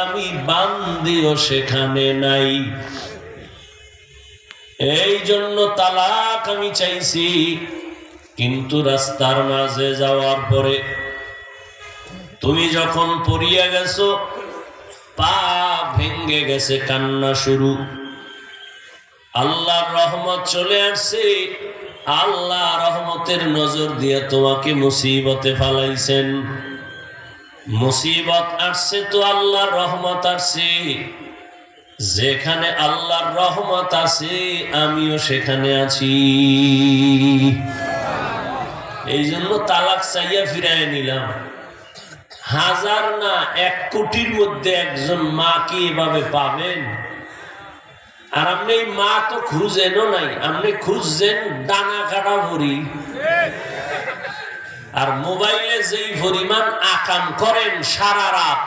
আমি বান্দিও সেখানে নাই, এই জন্য তালাক আমি চাইছি। কিন্তু রাস্তার মাঝে যাওয়ার পরে তুমি যখন পড়িয়া গেছো, পা ভেঙ্গে গেছে, কান্না শুরু, আল্লাহর রহমত চলে আসছে, আল্লাহ রহমতের নজর দিয়ে তোমাকে মুসিবতে ফালাইছেন। মুসিবত আসছে তো আল্লাহর রহমত আসছে, যেখানে আল্লাহর রহমত আছে আমিও সেখানে আছি। এই জন্য তালাক চাইয়া ফিরাই নিলাম। হাজার না 1 কোটির মধ্যে একজন মা কি এভাবে পাবেন? আর আপনি মা তো খুঁজেনও নাই, আপনি খুঁজছেন ডানা কাটা ভরি। আর মোবাইলে যেই পরিমাণ আকাম করেন সারা রাত,